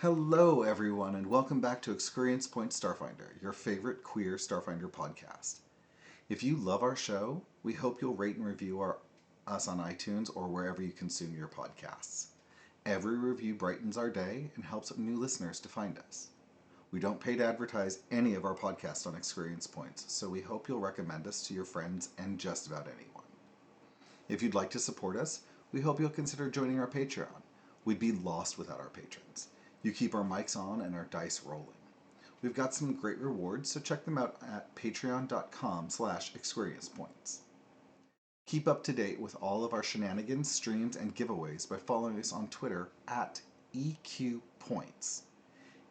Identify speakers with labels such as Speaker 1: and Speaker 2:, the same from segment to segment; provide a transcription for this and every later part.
Speaker 1: Hello, everyone, and welcome back to ExQueerience Points Starfinder, your favorite queer Starfinder podcast. If you love our show, we hope you'll rate and review us on iTunes or wherever you consume your podcasts. Every review brightens our day and helps new listeners to find us. We don't pay to advertise any of our podcasts on ExQueerience Points, so we hope you'll recommend us to your friends and just about anyone. If you'd like to support us, we hope you'll consider joining our Patreon. We'd be lost without our patrons. You keep our mics on and our dice rolling. We've got some great rewards, so check them out at patreon.com/ExQueeriencePoints. Keep up to date with all of our shenanigans, streams, and giveaways by following us on Twitter at EQPoints.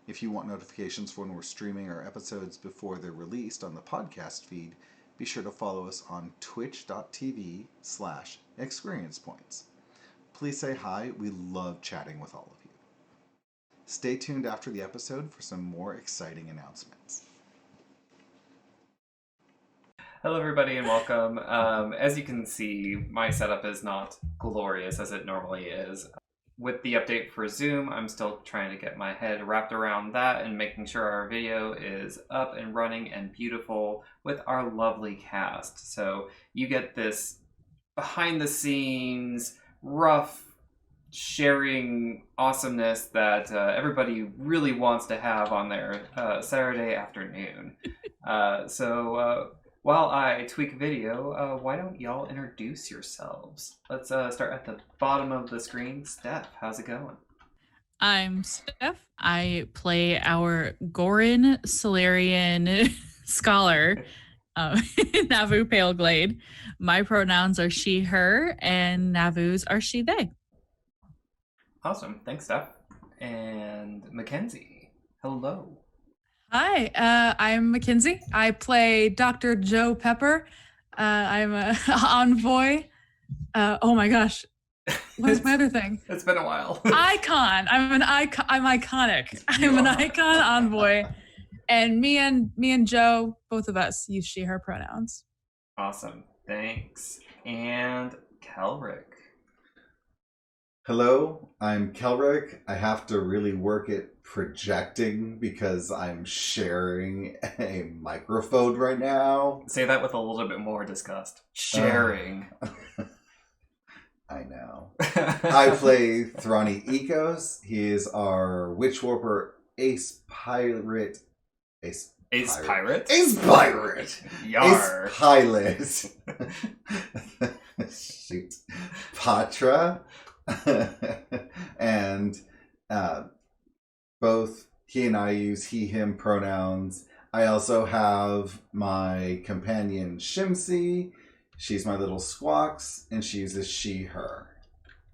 Speaker 1: If you want notifications for when we're streaming our episodes before they're released on the podcast feed, be sure to follow us on twitch.tv/ExQueeriencePoints. Please say hi, we love chatting with all of you. Stay tuned after the episode for some more exciting announcements.
Speaker 2: Hello everybody and welcome. As you can see, my setup is not glorious as it normally is. With the update for Zoom, I'm still trying to get my head wrapped around that and making sure our video is up and running and beautiful with our lovely cast. So you get this behind the scenes, rough, sharing awesomeness that everybody really wants to have on their Saturday afternoon. So while I tweak video, why don't y'all introduce yourselves? Let's start at the bottom of the screen. Steph, how's it going?
Speaker 3: I'm Steph. I play our Ghoran Solarian scholar, Navu Paleglade. My pronouns are she, her, and Navu's are she, they.
Speaker 2: Awesome. Thanks, Steph. And Mackenzie, hello.
Speaker 3: Hi, I'm Mackenzie. I play Dr. Joe Pepper. I'm an envoy. Oh my gosh. What's my other thing?
Speaker 2: It's been a while.
Speaker 3: Icon. I'm iconic. I'm an icon envoy. And me and Joe, both of us use she, her pronouns.
Speaker 2: Awesome. Thanks. And Kelrick.
Speaker 1: Hello, I'm Kelrick. I have to really work at projecting because I'm sharing a microphone right now.
Speaker 2: Say that with a little bit more disgust. Sharing.
Speaker 1: I know. I play Thrani Ecos. He is our Witch Warper Ace Pirate.
Speaker 2: Ace Pirate?
Speaker 1: Ace Pirate!
Speaker 2: Yar.
Speaker 1: Ace Pilot. Shoot. Patra. And both he and I use he, him pronouns. I also have my companion Shimsy. She's my little Squawks, and she uses she, her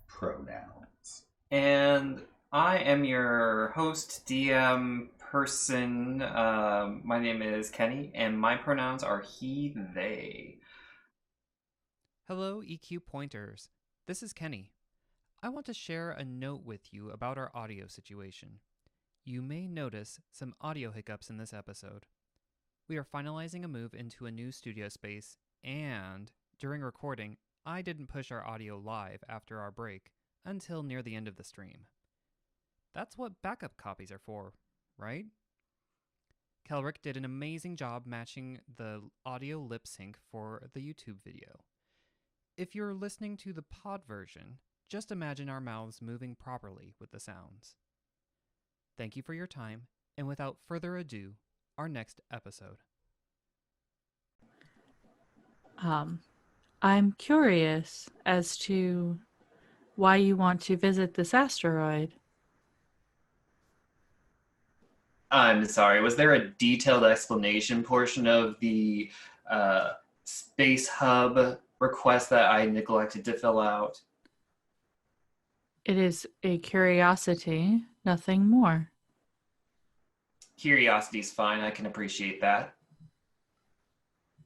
Speaker 1: pronouns.
Speaker 2: And I am your host, DM person. My name is Kenny, and my pronouns are he, they.
Speaker 4: Hello, EQ Pointers. This is Kenny. I want to share a note with you about our audio situation. You may notice some audio hiccups in this episode. We are finalizing a move into a new studio space, and during recording, I didn't push our audio live after our break until near the end of the stream. That's what backup copies are for, right? Kelrick did an amazing job matching the audio lip sync for the YouTube video. If you're listening to the pod version, just imagine our mouths moving properly with the sounds. Thank you for your time, and without further ado, our next episode.
Speaker 3: I'm curious as to why you want to visit this asteroid.
Speaker 2: I'm sorry, was there a detailed explanation portion of the Space Hub request that I neglected to fill out?
Speaker 3: It is a curiosity, nothing more.
Speaker 2: Curiosity's fine, I can appreciate that.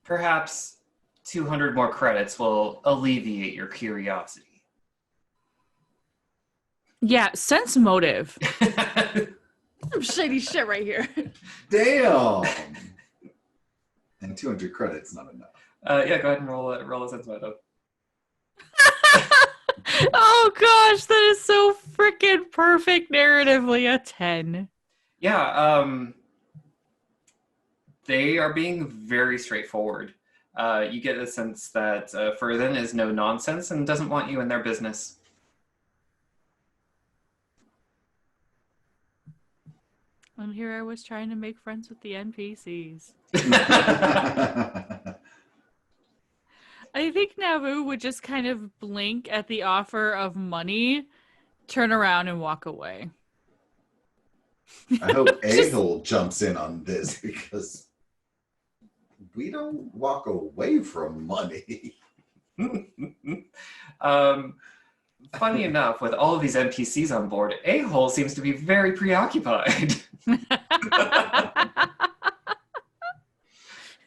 Speaker 2: Perhaps 200 more credits will alleviate your curiosity.
Speaker 3: Yeah, sense motive. Some shady shit right here.
Speaker 1: Damn! And 200 credits, not enough.
Speaker 2: Yeah, go ahead and roll a sense motive.
Speaker 3: Oh gosh, that is so freaking perfect narratively a 10.
Speaker 2: Yeah, they are being very straightforward. You get a sense that Furthen is no nonsense and doesn't want you in their business.
Speaker 3: And here I was trying to make friends with the NPCs. I think Navu would just kind of blink at the offer of money, turn around, and walk away.
Speaker 1: I hope Ahol jumps in on this because we don't walk away from money.
Speaker 2: Funny enough, with all of these NPCs on board, A-Hole seems to be very preoccupied.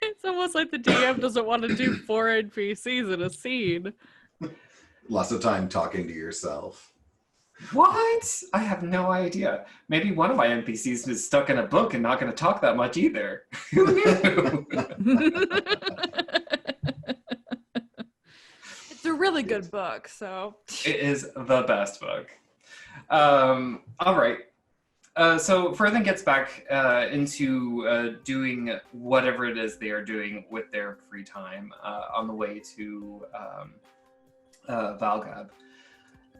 Speaker 3: It's almost like the DM doesn't want to do 4 NPCs in a scene.
Speaker 1: Lots of time talking to yourself.
Speaker 2: What? I have no idea. Maybe one of my NPCs is stuck in a book and not going to talk that much either. Who knew?
Speaker 5: It's a really good book, so.
Speaker 2: It is the best book. All right. So Furthen gets back into doing whatever it is they are doing with their free time on the way to Valgab.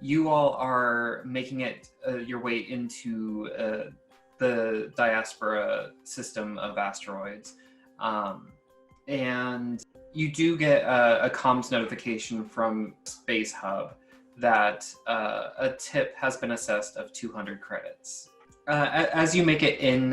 Speaker 2: You all are making it your way into the diaspora system of asteroids. And you do get a comms notification from SpaceHub that a tip has been assessed of 200 credits. As you make it in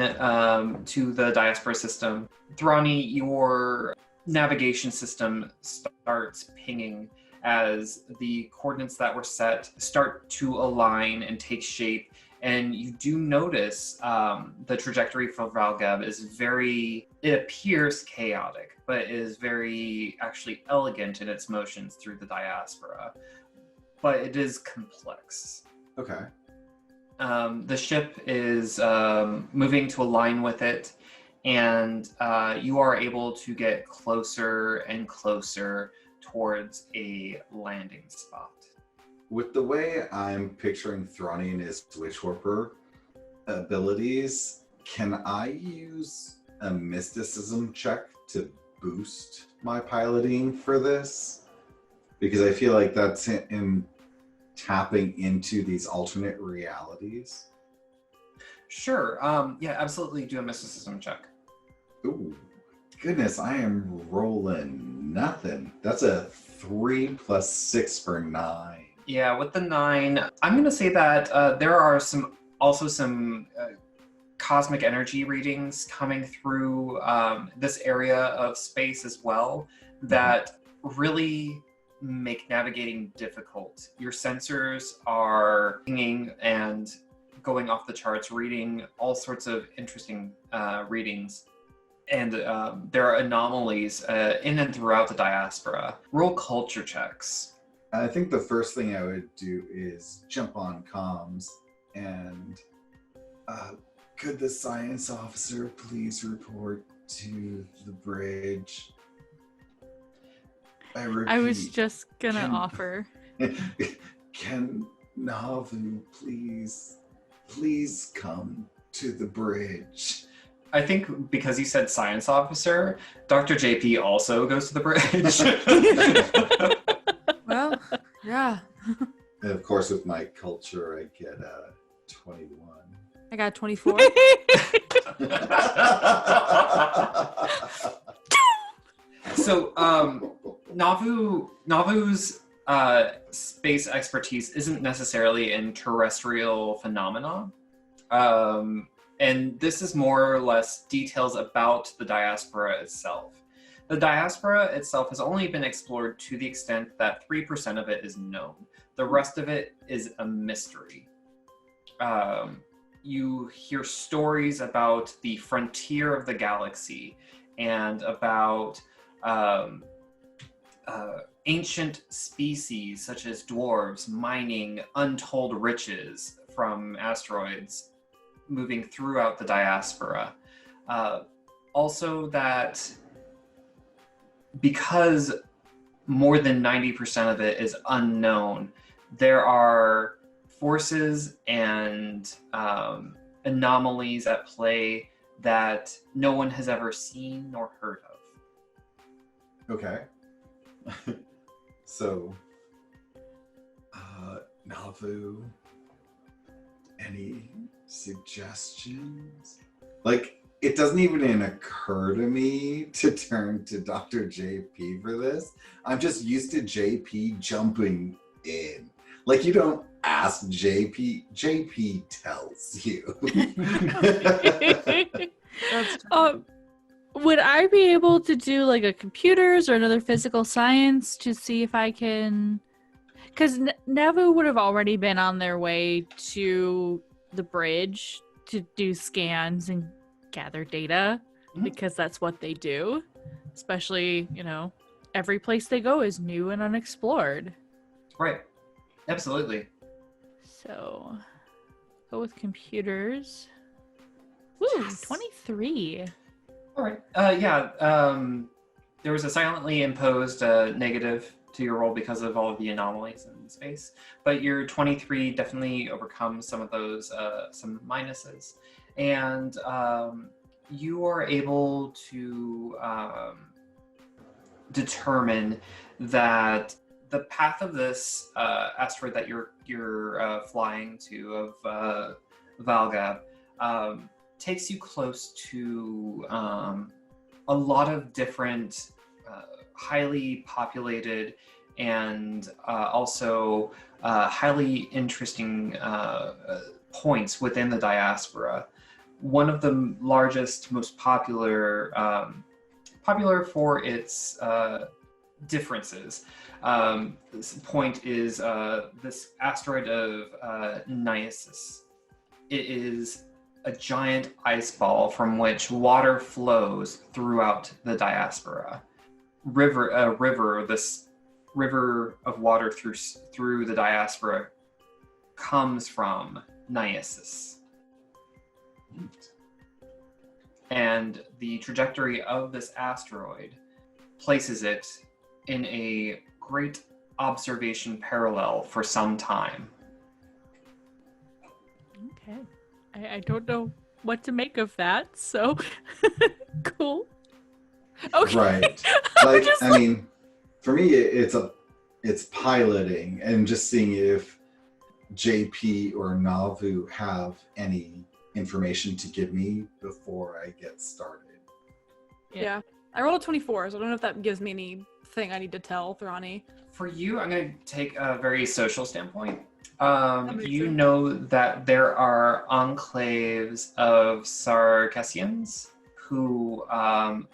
Speaker 2: to the diaspora system, Thrani, your navigation system starts pinging as the coordinates that were set start to align and take shape. And you do notice the trajectory for Valgab is it appears chaotic, but is very actually elegant in its motions through the diaspora. But it is complex.
Speaker 1: Okay.
Speaker 2: The ship is moving to align with it, and you are able to get closer and closer towards a landing spot.
Speaker 1: With the way I'm picturing Thrani and his Switch Warper abilities, can I use a mysticism check to boost my piloting for this? Because I feel like that's him tapping into these alternate realities.
Speaker 2: Sure. Yeah, absolutely do a mysticism check.
Speaker 1: Ooh, goodness, I am rolling nothing. That's a 3 + 6 for 9.
Speaker 2: Yeah, with the 9, I'm going to say that there are some cosmic energy readings coming through this area of space as well that really make navigating difficult. Your sensors are pinging and going off the charts, reading all sorts of interesting readings. And there are anomalies in and throughout the diaspora. Roll culture checks.
Speaker 1: I think the first thing I would do is jump on comms and could the science officer please report to the bridge? I repeat,
Speaker 3: I was just gonna offer.
Speaker 1: Can Navu please come to the bridge?
Speaker 2: I think because you said science officer, Dr. JP also goes to the bridge.
Speaker 5: Well, yeah.
Speaker 1: And of course, with my culture, I get 21.
Speaker 5: I got 24.
Speaker 2: So, Navu's space expertise isn't necessarily in terrestrial phenomena. And this is more or less details about the diaspora itself. The diaspora itself has only been explored to the extent that 3% of it is known. The rest of it is a mystery. You hear stories about the frontier of the galaxy and about ancient species such as dwarves mining untold riches from asteroids moving throughout the diaspora. Also that because more than 90% of it is unknown, there are forces and anomalies at play that no one has ever seen nor heard of.
Speaker 1: Okay. So, Navu, any suggestions? Like, it doesn't even occur to me to turn to Dr. JP for this. I'm just used to JP jumping in. Like, you don't ask JP, JP tells you.
Speaker 5: That's true.
Speaker 3: Would I be able to do like a computers or another physical science to see if I can? Because Navu would have already been on their way to the bridge to do scans and gather data, because that's what they do. Especially, every place they go is new and unexplored.
Speaker 2: Right. Absolutely.
Speaker 3: So, go with computers. Woo,
Speaker 2: Yes.
Speaker 3: 23.
Speaker 2: All right. There was a silently imposed negative to your roll because of all of the anomalies in space, but your 23 definitely overcomes some of those some minuses, and you are able to determine that the path of this asteroid that you're flying to of Valga takes you close to a lot of different highly populated and also highly interesting points within the diaspora. One of the largest, most popular for its differences. This point is this asteroid of Niasis. It is a giant ice ball from which water flows throughout the diaspora. This river of water through the diaspora comes from Niasis. And the trajectory of this asteroid places it in a great observation parallel for some time.
Speaker 3: Okay. I don't know what to make of that, so cool. Okay.
Speaker 1: Right. Like, I mean, for me, it's piloting and just seeing if JP or Navu have any information to give me before I get started.
Speaker 5: Yeah. I rolled a 24, so I don't know if that gives me anything I need to tell Thrani.
Speaker 2: For you, I'm going to take a very social standpoint.
Speaker 5: makes
Speaker 2: You
Speaker 5: sense.
Speaker 2: know that there are enclaves of Sarcassians who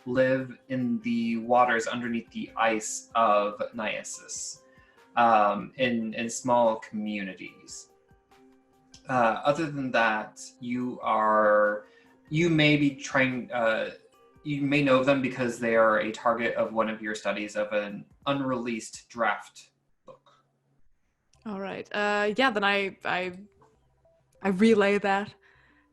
Speaker 2: live in the waters underneath the ice of Niasis, in small communities. Other than that, you may be trying. You may know them because they are a target of one of your studies of an unreleased draft book.
Speaker 5: All right. Then I relay that,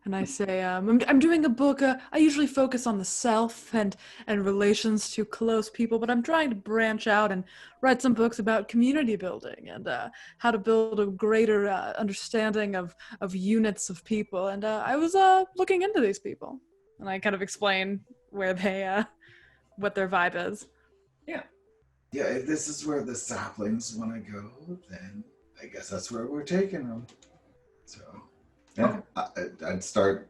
Speaker 5: and I say I'm doing a book. I usually focus on the self and relations to close people, but I'm trying to branch out and write some books about community building and how to build a greater understanding of units of people. And I was looking into these people, and I kind of explain where they what their vibe is.
Speaker 1: Yeah, if this is where the saplings want to go, then I guess that's where we're taking them. So, yeah, I'd start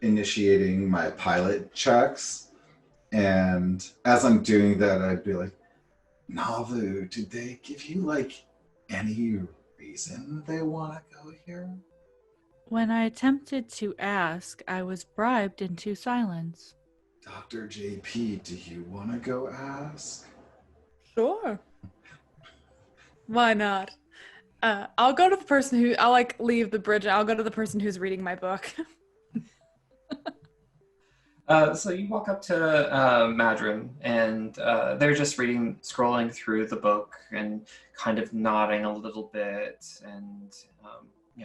Speaker 1: initiating my pilot checks. And as I'm doing that, I'd be like, Navu, did they give you, like, any reason they want to go here?
Speaker 3: When I attempted to ask, I was bribed into silence.
Speaker 1: Dr. JP, do you want to go ask?
Speaker 5: Sure. Why not? I'll go to the person I'll leave the bridge. I'll go to the person who's reading my book.
Speaker 2: So you walk up to Madron, and they're just scrolling through the book and kind of nodding a little bit and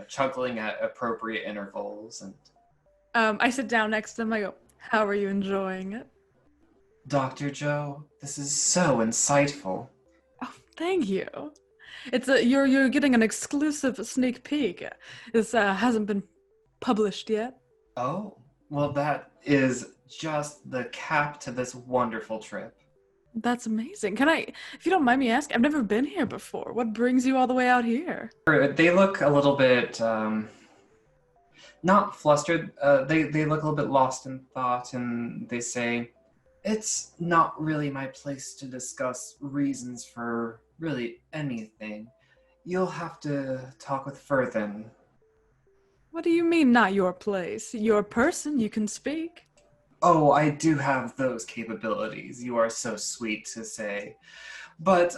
Speaker 2: chuckling at appropriate intervals. And
Speaker 5: I sit down next to them. I go, "How are you enjoying it?"
Speaker 2: Dr. Joe, this is so insightful.
Speaker 5: Oh, thank you. You're getting an exclusive sneak peek. This hasn't been published yet.
Speaker 2: Oh, well, that is just the cap to this wonderful trip.
Speaker 5: That's amazing. If you don't mind me asking, I've never been here before. What brings you all the way out here?
Speaker 2: They look a little bit, not flustered. They look a little bit lost in thought, and they say, "It's not really my place to discuss reasons for really anything. You'll have to talk with Furthen."
Speaker 5: What do you mean, not your place? You're a person, you can speak.
Speaker 2: Oh, I do have those capabilities. You are so sweet to say. But,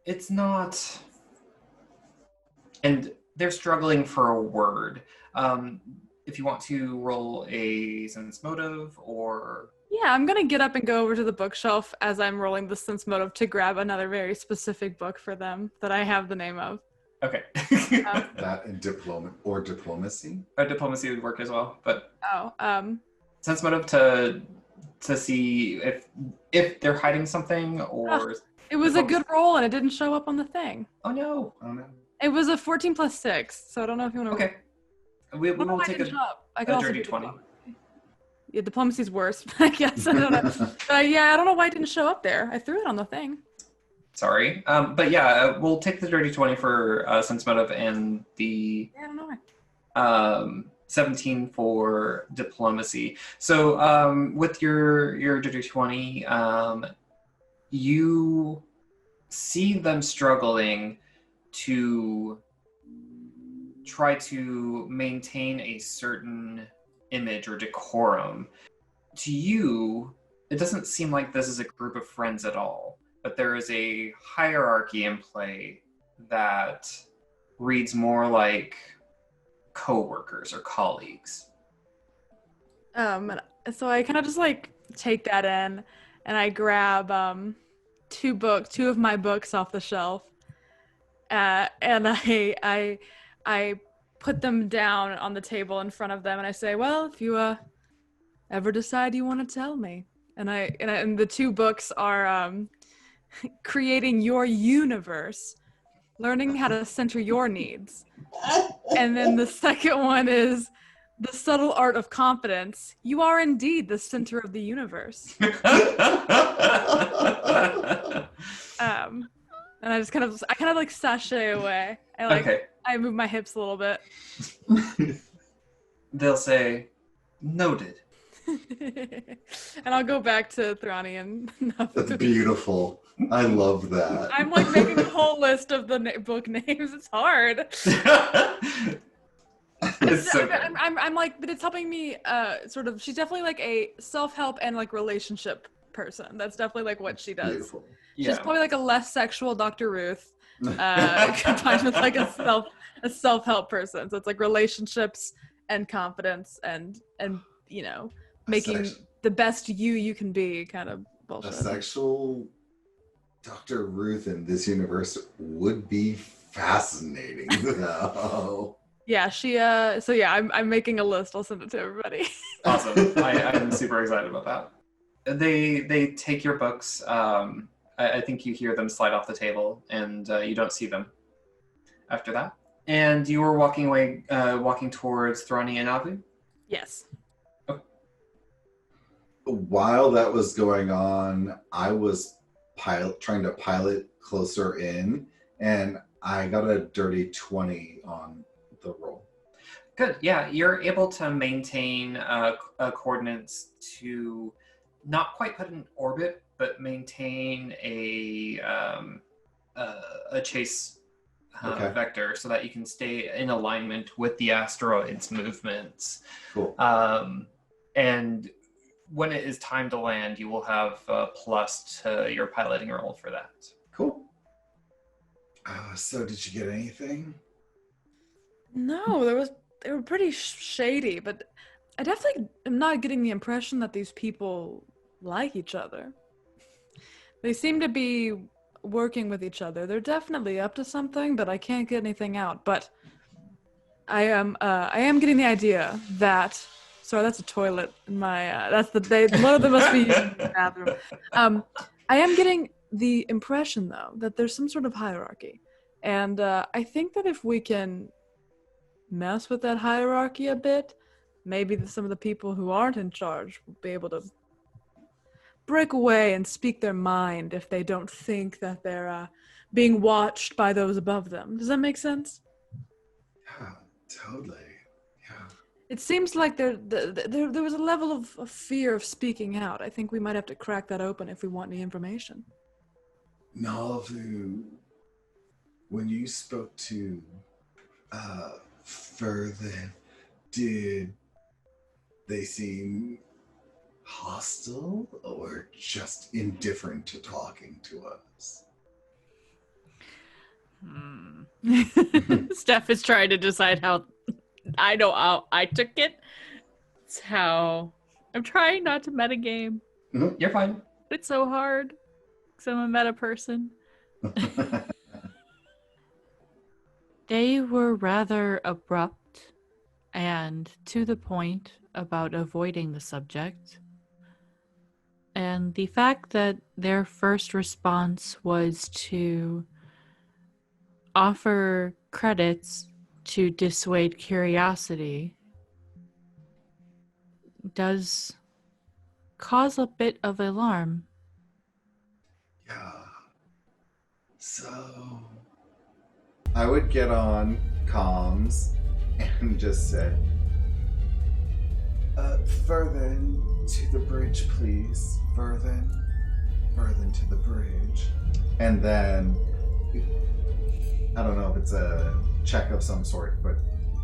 Speaker 2: it's not... And they're struggling for a word. If you want to roll a sense motive, or...
Speaker 5: Yeah, I'm gonna get up and go over to the bookshelf as I'm rolling the sense motive to grab another very specific book for them that I have the name of.
Speaker 2: Okay.
Speaker 1: That and diplomacy.
Speaker 2: Diplomacy would work as well, but... sense motive to see if they're hiding something, or...
Speaker 5: It was a good roll and it didn't show up on the thing.
Speaker 2: Oh no.
Speaker 5: It was a 14 plus 6, so I don't know if you want to...
Speaker 2: Okay. We will take a dirty 20.
Speaker 5: Yeah, diplomacy's worse, I guess. I don't know. But yeah, I don't know why it didn't show up there. I threw it on the thing.
Speaker 2: Sorry. But yeah, we'll take the dirty 20 for sense motive and the...
Speaker 5: Yeah, I don't know.
Speaker 2: 17 for diplomacy. So with your dirty 20, you see them struggling to try to maintain a certain image or decorum. To you, it doesn't seem like this is a group of friends at all, but there is a hierarchy in play that reads more like co-workers or colleagues.
Speaker 5: So I kind of just like take that in, and I grab two of my books off the shelf, and I put them down on the table in front of them, and I say, "Well, if you ever decide you want to tell me," and the two books are creating your universe, learning how to center your needs. And then the second one is the subtle art of confidence. You are indeed the center of the universe. And I kind of like sashay away. I move my hips a little bit.
Speaker 2: They'll say, "Noted."
Speaker 5: And I'll go back to Thrani and
Speaker 1: That's beautiful. I love that.
Speaker 5: I'm like making a whole list of the book names. It's hard.
Speaker 2: It's so good.
Speaker 5: I'm like, but it's helping me sort of. She's definitely like a self-help and like relationship person. That's definitely like what she does.
Speaker 1: Beautiful.
Speaker 2: Yeah.
Speaker 5: She's probably like a less sexual Dr. Ruth, combined with like a self-help person. So it's like relationships and confidence and you know, making the best you can be kind of bullshit.
Speaker 1: A sexual Dr. Ruth in this universe would be fascinating, though.
Speaker 5: Yeah, she so yeah, I'm making a list. I'll send it to everybody.
Speaker 2: Awesome. I'm super excited about that. They take your books. I think you hear them slide off the table, and you don't see them after that. And you were walking away, walking towards Thrani and Avu?
Speaker 5: Yes.
Speaker 2: Oh.
Speaker 1: While that was going on, I was trying to pilot closer in, and I got a dirty 20 on the roll.
Speaker 2: Good. Yeah, you're able to maintain coordinates to not quite put in orbit, but maintain a chase vector so that you can stay in alignment with the asteroid's movements.
Speaker 1: Cool.
Speaker 2: And when it is time to land, you will have a plus to your piloting roll for that.
Speaker 1: Cool. So did you get anything?
Speaker 5: No, they were pretty shady, but I definitely am not getting the impression that these people like each other. They seem to be working with each other. They're definitely up to something, but I can't get anything out. But I am getting the idea that. Sorry, that's a toilet in my. One of them must be using the bathroom. I am getting the impression, though, that there's some sort of hierarchy. And I think that if we can mess with that hierarchy a bit, maybe some of the people who aren't in charge will be able to break away and speak their mind if they don't think that they're being watched by those above them. Does that make sense?
Speaker 1: Yeah, totally. Yeah.
Speaker 5: It seems like there was a level of fear of speaking out. I think we might have to crack that open if we want any information.
Speaker 1: Nalvu, when you spoke to Furthen, did they seem hostile or just indifferent to talking to us?
Speaker 3: Steph is trying to decide how I know how I took it. It's how I'm trying not to metagame.
Speaker 2: You're fine.
Speaker 3: It's so hard because I'm a meta person. They were rather abrupt and to the point about avoiding the subject. And the fact that their first response was to offer credits to dissuade curiosity does cause a bit of alarm.
Speaker 1: Yeah. So I would get on comms and just say, Furthen to the bridge, please. Furthen to the bridge. And then, I don't know if it's a check of some sort, but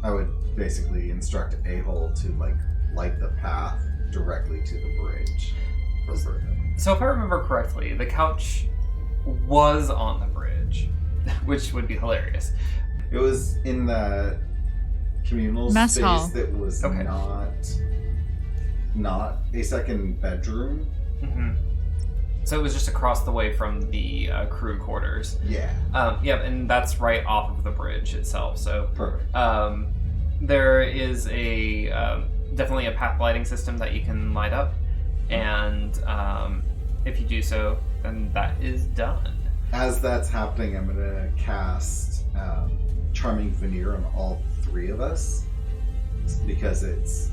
Speaker 1: I would basically instruct A-hole to light the path directly to the bridge for Furthen.
Speaker 2: So if I remember correctly, the couch was on the bridge, which would be hilarious.
Speaker 1: It was in the communal
Speaker 3: Mess
Speaker 1: space
Speaker 3: hall.
Speaker 1: that was
Speaker 2: Okay.
Speaker 1: not a second bedroom.
Speaker 2: Mm-hmm. So it was just across the way from the crew quarters.
Speaker 1: Yeah.
Speaker 2: Yeah, and that's right off of the bridge itself. So
Speaker 1: Perfect.
Speaker 2: there is a definitely a path lighting system that you can light up, and if you do so, then that is done.
Speaker 1: As that's happening, I'm gonna cast Charming Veneer on all three of us because it's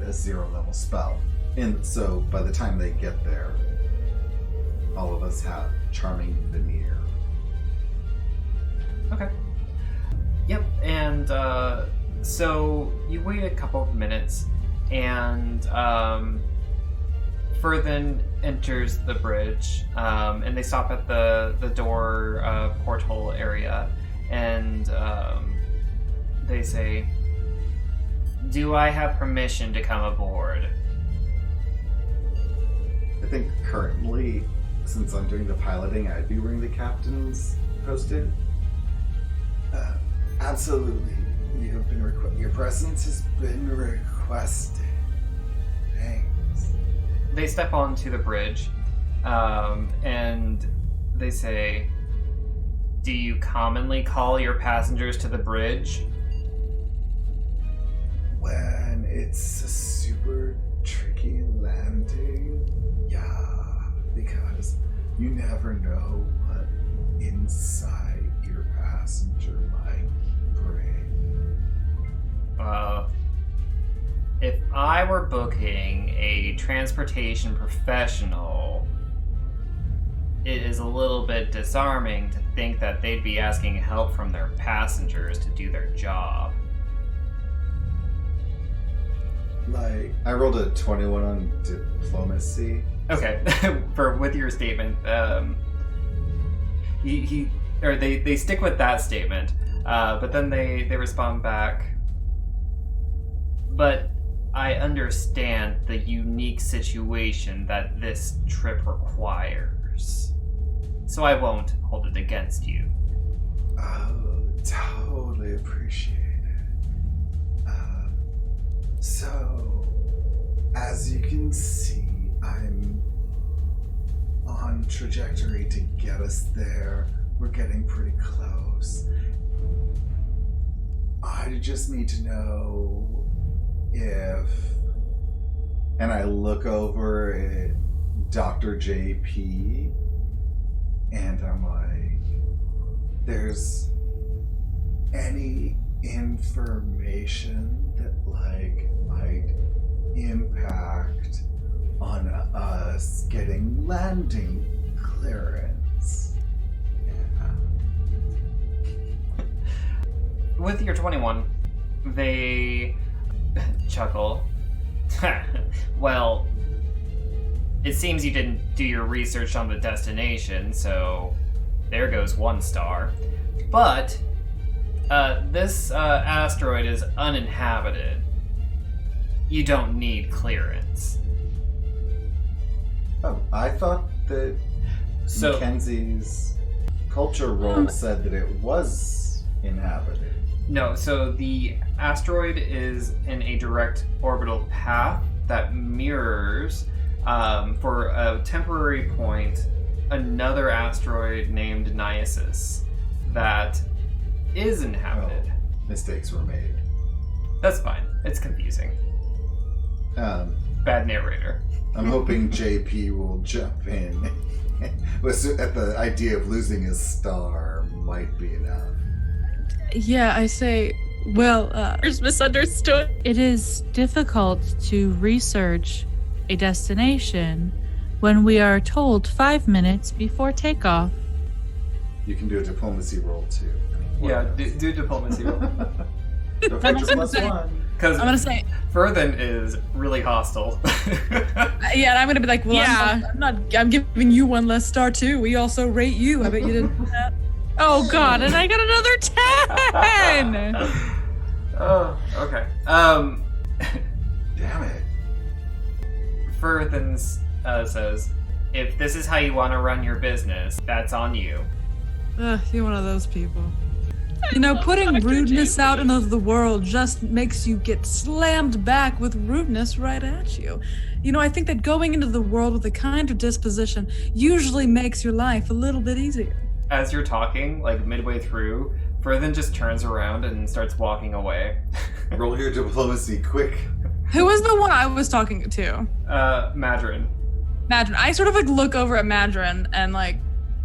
Speaker 1: a 0-level spell. And so by the time they get there, all of us have Charming Veneer.
Speaker 2: Okay. Yep, and so you wait a couple of minutes, and Furthen enters the bridge, and they stop at the door porthole area, and they say, "Do I have permission to come aboard?"
Speaker 1: I think currently, since I'm doing the piloting, I'd be wearing the captain's posted. Absolutely. You have been your presence has been requested. Thanks.
Speaker 2: They step onto the bridge, and they say, "Do you commonly call your passengers to the bridge?"
Speaker 1: When it's a super tricky landing, yeah, because you never know what inside your passenger might bring.
Speaker 2: If I were booking a transportation professional, it is a little bit disarming to think that they'd be asking help from their passengers to do their job.
Speaker 1: I rolled a 21 on diplomacy.
Speaker 2: Okay, with your statement, they stick with that statement, but then they respond back. But I understand the unique situation that this trip requires, so I won't hold it against you.
Speaker 1: Oh, totally appreciate it. So, as you can see, I'm on trajectory to get us there. We're getting pretty close. I just need to know if... And I look over at Dr. JP And I'm like, there's any information that like might impact on us getting landing clearance? Yeah.
Speaker 2: With your 21, they chuckle. Well, it seems you didn't do your research on the destination, so there goes 1 star. But this asteroid is uninhabited. You don't need clearance.
Speaker 1: Oh, I thought that Mackenzie's culture roll said that it was inhabited.
Speaker 2: No, so the asteroid is in a direct orbital path that mirrors, for a temporary point, another asteroid named Niasis that is inhabited.
Speaker 1: Oh, mistakes were made.
Speaker 2: That's fine. It's confusing. Bad narrator.
Speaker 1: I'm hoping JP will jump in. At the idea of losing his star might be enough.
Speaker 5: Yeah, I say, well,
Speaker 3: There's misunderstood. It is difficult to research a destination when we are told 5 minutes before takeoff.
Speaker 1: You can do a diplomacy roll too.
Speaker 2: Yeah, do diplomacy roll.
Speaker 1: Don't forget your +1.
Speaker 2: Because
Speaker 5: I'm gonna say,
Speaker 2: Furthen is really hostile.
Speaker 5: yeah, and I'm gonna be like, well,
Speaker 3: Yeah.
Speaker 5: I'm giving you 1 less star too. We also rate you. I bet you didn't do that.
Speaker 3: Oh god, and I got another 10!
Speaker 2: Oh, okay.
Speaker 1: Damn it.
Speaker 2: Furthen says, if this is how you want to run your business, that's on you.
Speaker 5: You're one of those people. You know, putting rudeness out into the world just makes you get slammed back with rudeness right at you. You know, I think that going into the world with a kinder disposition usually makes your life a little bit easier.
Speaker 2: As you're talking, like midway through, Furthen just turns around and starts walking away.
Speaker 1: Roll your diplomacy quick.
Speaker 5: Who was the one I was talking to?
Speaker 2: Madrin.
Speaker 5: Madrin. I sort of like look over at Madrin and like,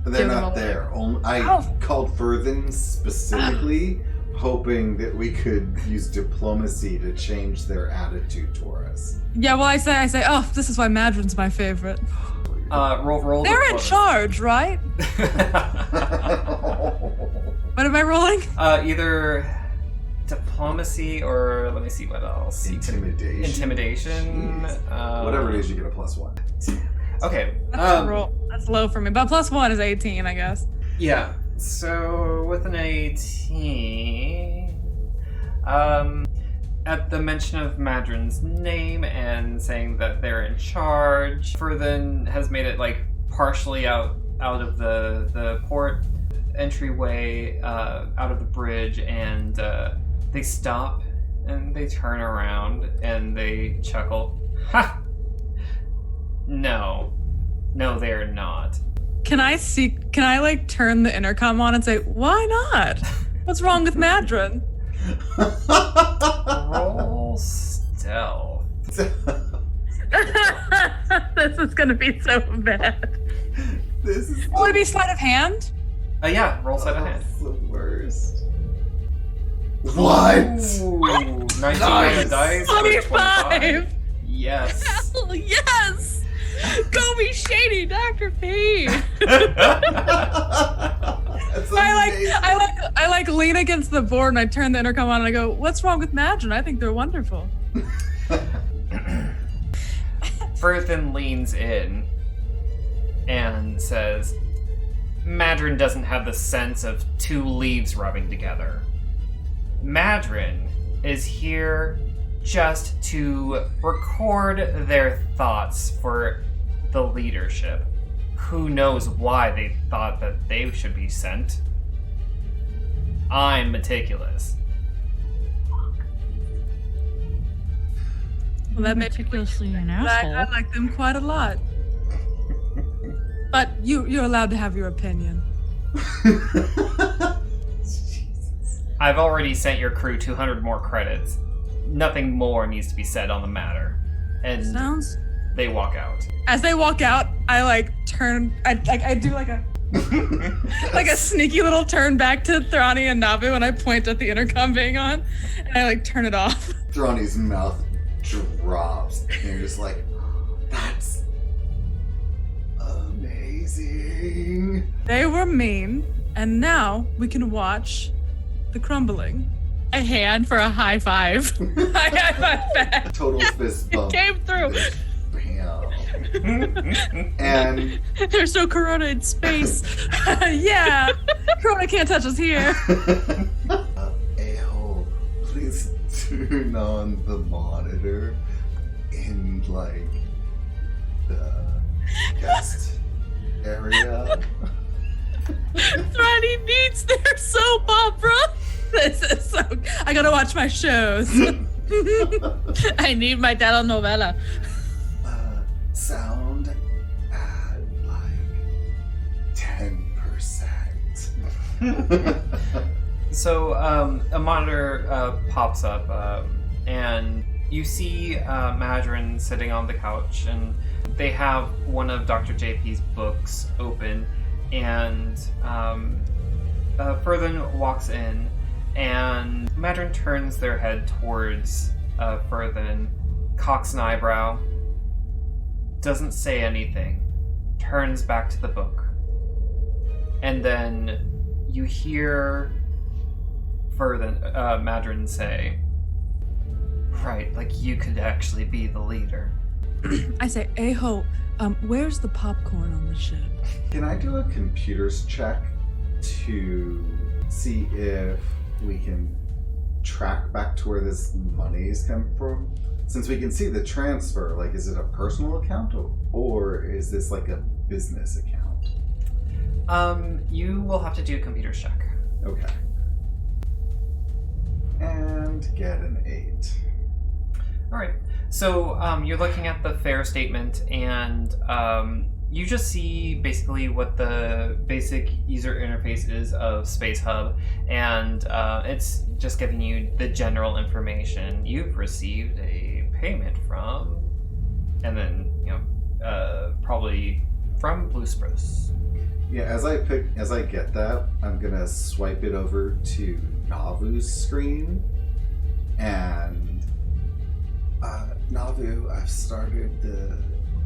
Speaker 1: They're
Speaker 5: give them
Speaker 1: not
Speaker 5: a
Speaker 1: there. I
Speaker 5: Oh.
Speaker 1: called Furthen specifically, hoping that we could use diplomacy to change their attitude toward us.
Speaker 5: yeah, well, I say, oh, this is why Madrin's my favorite.
Speaker 2: Roll.
Speaker 5: They're in
Speaker 2: diplomacy.
Speaker 5: charge, right? What am I rolling?
Speaker 2: Either diplomacy or let me see what else.
Speaker 1: Intimidation.
Speaker 2: Intimidation.
Speaker 1: Jeez. Whatever it is, you get a +1.
Speaker 2: Okay.
Speaker 5: That's, that's low for me, but +1 is 18, I guess.
Speaker 2: Yeah. So with an 18, at the mention of Madrin's name and saying that they're in charge, Furthen has made it like partially out of the port entryway, out of the bridge, and they stop and they turn around and they chuckle. Ha! No, they're not.
Speaker 5: Can I like turn the intercom on and say, why not? What's wrong with Madrin?
Speaker 2: Roll stealth.
Speaker 3: This is gonna be so bad.
Speaker 1: This is
Speaker 5: Would it be sleight of hand?
Speaker 2: Yeah, roll sleight of hand.
Speaker 1: the worst. What?
Speaker 2: Ooh, 19 on the
Speaker 1: Nice.
Speaker 2: dice.
Speaker 3: 25!
Speaker 2: Yes.
Speaker 3: Hell yes! Go be shady, Dr. P!
Speaker 1: That's amazing.
Speaker 5: I like lean against the board and I turn the intercom on and I go, what's wrong with Madrin? I think they're wonderful.
Speaker 2: Furthen leans in and says, Madrin doesn't have the sense of 2 leaves rubbing together. Madrin is here just to record their thoughts for the leadership. Who knows why they thought that they should be sent? I'm meticulous.
Speaker 5: Well, that makes me
Speaker 3: Meticulously an
Speaker 5: I
Speaker 3: asshole.
Speaker 5: like them quite a lot. But you're allowed to have your opinion.
Speaker 2: I've already sent your crew 200 more credits. Nothing more needs to be said on the matter. And
Speaker 5: Sounds.
Speaker 2: they walk out.
Speaker 5: As they walk out, I like turn. I do like a
Speaker 3: Like a sneaky little turn back to Thrani and Nabu, and I point at the intercom being on, and I like turn it off.
Speaker 1: Thrani's mouth drops, and you're just like, that's amazing.
Speaker 3: They were mean, and now we can watch the crumbling. A hand for a high five. High five back.
Speaker 1: Total fist bump.
Speaker 3: Came through.
Speaker 1: Bam. And
Speaker 3: There's no Corona in space. Yeah. Corona can't touch us here.
Speaker 1: A-hole, please turn on the monitor in, like, the guest area.
Speaker 3: Thrani needs their soap opera. This is so. I gotta watch my shows. I need my telenovela.
Speaker 1: Sound at, like, 10%.
Speaker 2: So a monitor pops up, and you see Madrin sitting on the couch, and they have one of Dr. JP's books open, and Furthen walks in, and Madrin turns their head towards Furthen, cocks an eyebrow, doesn't say anything, turns back to the book, and then you hear Furthen, Madrin say, right, like you could actually be the leader.
Speaker 3: I say, Aho, where's the popcorn on the ship?
Speaker 1: Can I do a computers check to see if we can track back to where this money's come from? Since we can see the transfer, like, is it a personal account or is this like a business account?
Speaker 2: You will have to do a computer's check.
Speaker 1: Okay. And get an 8.
Speaker 2: All right. So you're looking at the fare statement, and you just see basically what the basic user interface is of SpaceHub, and it's just giving you the general information. You've received a payment from, and then probably from Blue Spruce.
Speaker 1: Yeah, as I get that, I'm gonna swipe it over to Navu's screen, and Navu, I've started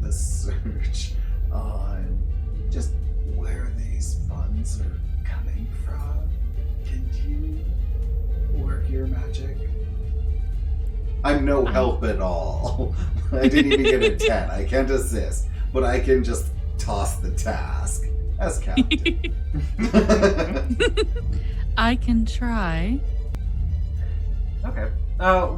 Speaker 1: the search on just where these funds are coming from. Can you work your magic? I'm no help at all. I didn't even get a 10. I can't assist, but I can just toss the task as captain.
Speaker 3: I can try.
Speaker 2: Okay.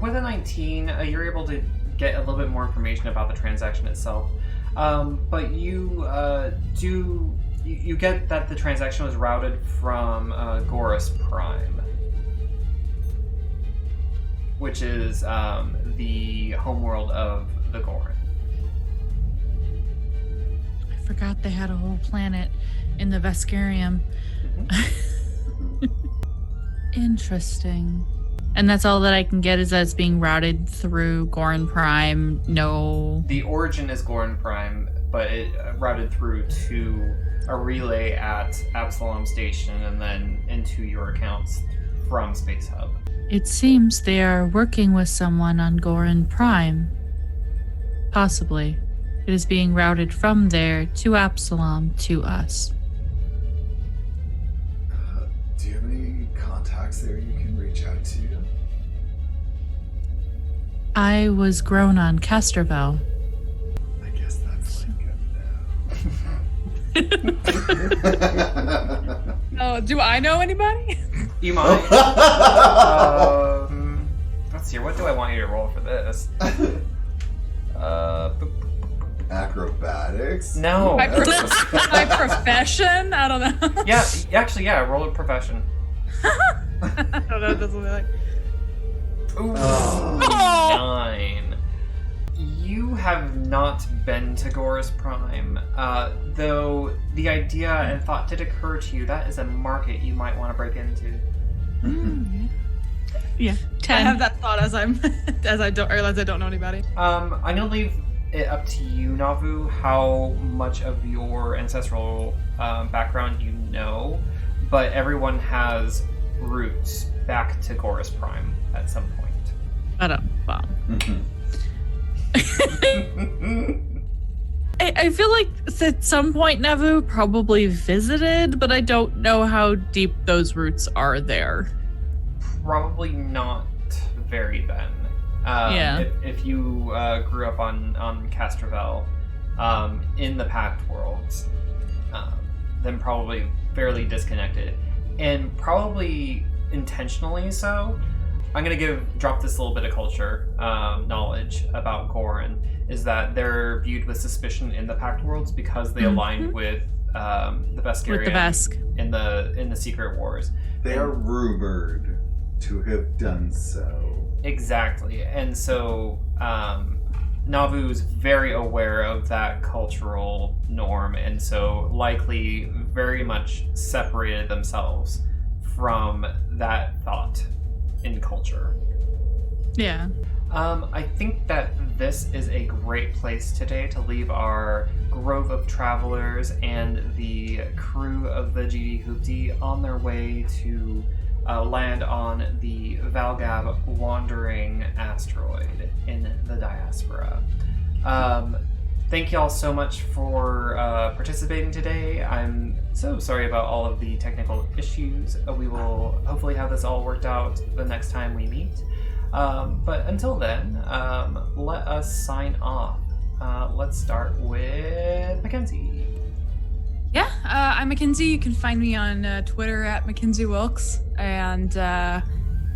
Speaker 2: With a 19, you're able to get a little bit more information about the transaction itself. But you you get that the transaction was routed from Gorus Prime, which is the homeworld of the Ghoran.
Speaker 3: I forgot they had a whole planet in the Veskarium. Interesting. And that's all that I can get, is that it's being routed through Ghoran Prime. No.
Speaker 2: The origin is Ghoran Prime, but it routed through to a relay at Absalom Station and then into your accounts from SpaceHub.
Speaker 3: It seems they are working with someone on Ghoran Prime. Possibly. It is being routed from there to Absalom to us.
Speaker 1: Do you have any contacts there you can reach out to?
Speaker 3: I was grown on Castorville.
Speaker 1: I guess that's like a no.
Speaker 3: Oh, do I know anybody?
Speaker 2: You might. Let's see. What do I want you to roll for this?
Speaker 1: Acrobatics?
Speaker 2: No.
Speaker 3: My profession? I don't know.
Speaker 2: Yeah, actually, yeah. Roll a profession.
Speaker 3: I don't know. It doesn't look like.
Speaker 2: Ooh,
Speaker 3: Oh.
Speaker 2: 9. You have not been to Gorus Prime, though the idea and thought did occur to you. That is a market you might want to break into.
Speaker 3: Yeah. 10. I have that thought as I don't realize I don't know anybody.
Speaker 2: I'm gonna leave it up to you, Navu, how much of your ancestral background you know, but everyone has roots back to Gorus Prime at some point.
Speaker 3: Well. I feel like at some point Navu probably visited, but I don't know how deep those roots are there.
Speaker 2: Probably not very then.
Speaker 3: Yeah.
Speaker 2: If you grew up on Castrovel in the Pact worlds, then probably fairly disconnected, and probably intentionally so. I'm gonna drop this little bit of culture knowledge about Ghoran, is that they're viewed with suspicion in the Pact worlds because they aligned with the Beskarian
Speaker 3: With the Besk.
Speaker 2: in the Secret Wars.
Speaker 1: They are rumored to have done so.
Speaker 2: Exactly, and so Navu's very aware of that cultural norm, and so likely very much separated themselves from that thought in culture.
Speaker 3: Yeah.
Speaker 2: I think that this is a great place today to leave our grove of travelers and the crew of the GD Hoopty on their way to land on the Valgab wandering asteroid in the diaspora. Thank y'all so much for participating today. I'm so sorry about all of the technical issues. We will hopefully have this all worked out the next time we meet. But until then, let us sign off. Let's start with Mackenzie.
Speaker 5: Yeah, I'm Mackenzie. You can find me on Twitter at Mackenzie Wilkes. And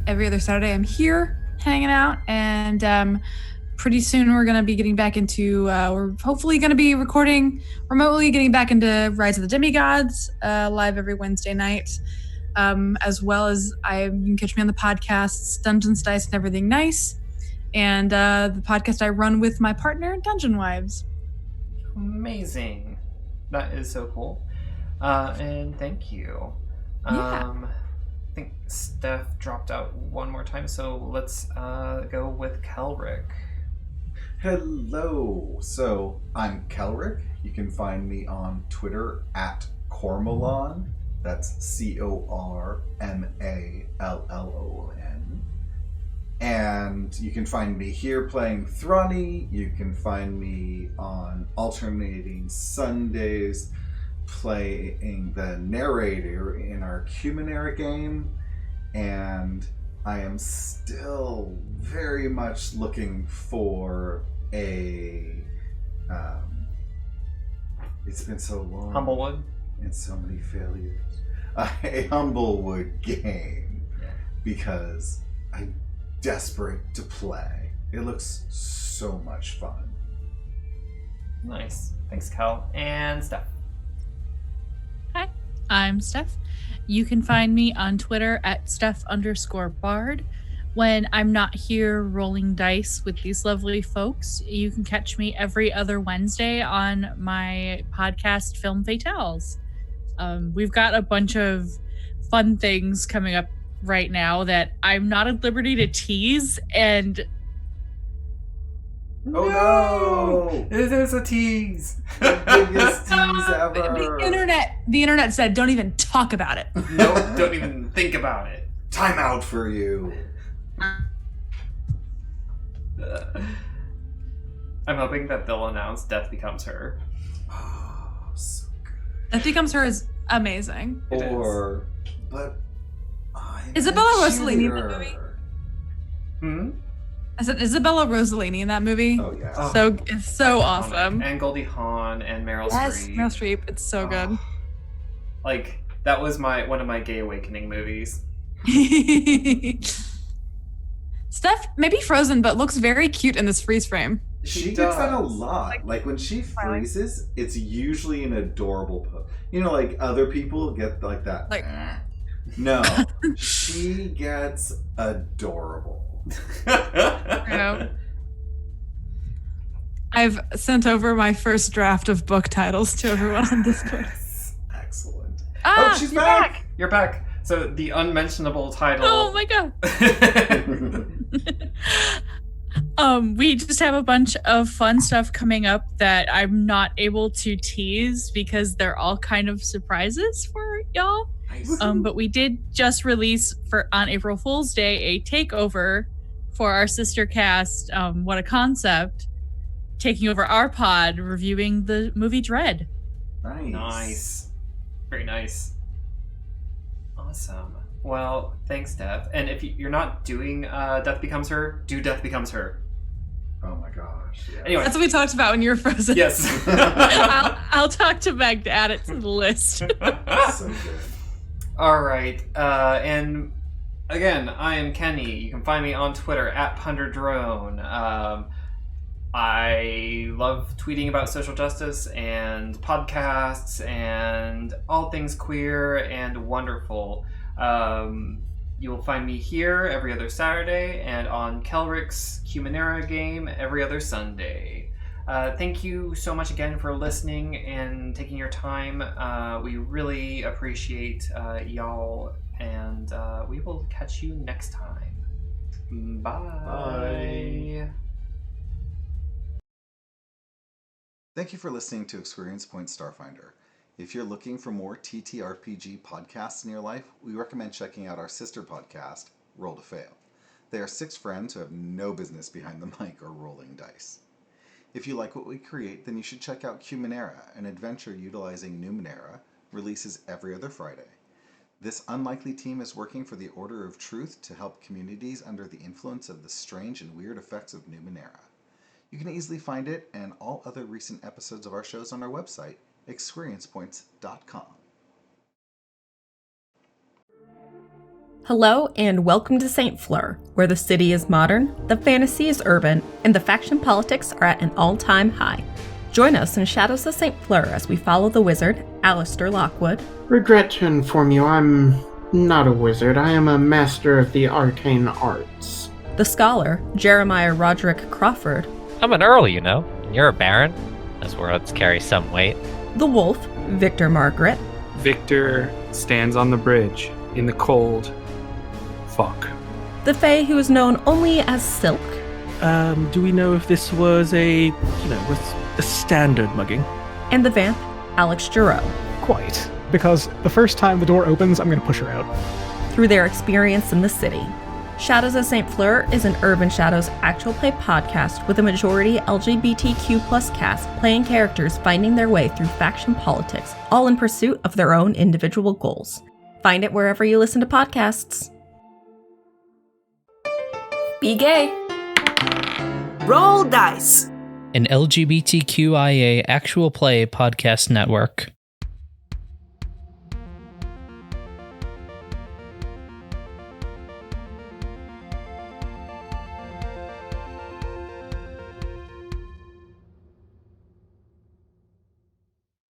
Speaker 5: every other Saturday I'm here hanging out. And pretty soon we're going to be getting back into, we're hopefully going to be recording remotely, getting back into Rise of the Demigods, live every Wednesday night. As well as you can catch me on the podcasts, Dungeons, Dice, and Everything Nice. And the podcast I run with my partner, Dungeon Wives.
Speaker 2: Amazing. That is so cool. And thank you.
Speaker 5: Yeah.
Speaker 2: I think Steph dropped out one more time, so let's go with Kelrick.
Speaker 1: Hello. So I'm Kelrick. You can find me on Twitter at Cormallon. That's CORMALLON. And you can find me here playing Thrani. You can find me on alternating Sundays playing the narrator in our Cuminera game. And I am still very much looking for a... it's been so long.
Speaker 2: Humblewood.
Speaker 1: And so many failures. A Humblewood game.
Speaker 2: Yeah.
Speaker 1: Because I'm desperate to play. It looks so much fun.
Speaker 2: Nice. Thanks, Cal. And Steph.
Speaker 3: Hi, I'm Steph. You can find me on Twitter at Steph_Bard. When I'm not here rolling dice with these lovely folks, you can catch me every other Wednesday on my podcast, Film Fatales. We've got a bunch of fun things coming up right now that I'm not at liberty to tease, and
Speaker 1: Oh no!
Speaker 2: It is a tease!
Speaker 1: The biggest tease ever!
Speaker 5: The internet said, don't even talk about it.
Speaker 2: Nope, don't even think about it.
Speaker 1: Time out for you.
Speaker 2: I'm hoping that they'll announce Death Becomes Her.
Speaker 1: Oh, so good.
Speaker 5: That Becomes Her is amazing.
Speaker 2: It is.
Speaker 1: But I'm
Speaker 5: Isabella
Speaker 1: a
Speaker 5: Rossellini in that
Speaker 1: cheater.
Speaker 2: Hmm?
Speaker 5: I said Isabella Rossellini in that movie.
Speaker 1: Oh yeah.
Speaker 2: Oh.
Speaker 5: So it's so
Speaker 2: Iconic.
Speaker 5: awesome.
Speaker 2: And Goldie Hawn and Meryl
Speaker 5: Yes,
Speaker 2: Streep.
Speaker 5: Meryl Streep. It's so good.
Speaker 2: Like, that was one of my gay awakening movies.
Speaker 5: Steph, maybe frozen, but looks very cute in this freeze frame.
Speaker 1: She gets that a lot. Like when she freezes, it's usually an adorable pose. You know, like other people get like that.
Speaker 5: Like-
Speaker 1: No, she gets adorable.
Speaker 5: Yeah. I've sent over my first draft of book titles to everyone on Discord.
Speaker 1: Excellent.
Speaker 5: Ah,
Speaker 1: oh, she's
Speaker 5: you're
Speaker 1: back.
Speaker 2: You're back. So, the unmentionable title.
Speaker 3: oh my god. We just have a bunch of fun stuff coming up that I'm not able to tease because they're all kind of surprises for y'all.
Speaker 2: Nice.
Speaker 3: But we did just release on April Fool's Day a takeover for our sister cast, What a Concept, taking over our pod, reviewing the movie Dread.
Speaker 2: Nice. Very nice. Awesome. Well, thanks, Dev. And if you're not doing Death Becomes Her, do Death Becomes Her.
Speaker 1: Oh my gosh. Yeah.
Speaker 2: Anyway.
Speaker 5: That's what we talked about when you were frozen.
Speaker 2: Yes.
Speaker 3: I'll talk to Meg to add it to the list.
Speaker 1: So good.
Speaker 2: All right. And again, I am Kenny. You can find me on Twitter at PunderDrone. I love tweeting about social justice and podcasts and all things queer and wonderful. You will find me here every other Saturday and on Kelrick's Humanera game every other Sunday. Thank you so much again for listening and taking your time. We really appreciate y'all, and we will catch you next time. Bye.
Speaker 1: Bye. Thank you for listening to ExQueerience Points Starfinder. If you're looking for more TTRPG podcasts in your life, we recommend checking out our sister podcast, Roll to Fail. They are 6 friends who have no business behind the mic or rolling dice. If you like what we create, then you should check out Humanera, an adventure utilizing Numenera, releases every other Friday. This unlikely team is working for the Order of Truth to help communities under the influence of the strange and weird effects of Numenera. You can easily find it and all other recent episodes of our shows on our website, ExQueeriencePoints.com.
Speaker 6: Hello and welcome to St. Fleur, where the city is modern, the fantasy is urban, and the faction politics are at an all-time high. Join us in Shadows of St. Fleur as we follow the wizard, Alistair Lockwood.
Speaker 7: Regret to inform you, I'm not a wizard. I am a master of the arcane arts.
Speaker 6: The scholar, Jeremiah Roderick Crawford.
Speaker 8: I'm an earl, you know, and you're a baron. Those words carry some weight.
Speaker 6: The wolf, Victor Margaret.
Speaker 9: Victor stands on the bridge in the cold. Fuck.
Speaker 6: The fae who is known only as Silk.
Speaker 10: Do we know if this was a standard mugging?
Speaker 6: And the vamp, Alex Giroux.
Speaker 11: Quite, because the first time the door opens, I'm going to push her out.
Speaker 6: Through their experience in the city. Shadows of St. Fleur is an Urban Shadows actual play podcast with a majority LGBTQ+ cast playing characters finding their way through faction politics, all in pursuit of their own individual goals. Find it wherever you listen to podcasts. Be gay.
Speaker 12: Roll dice.
Speaker 13: An LGBTQIA actual play podcast network.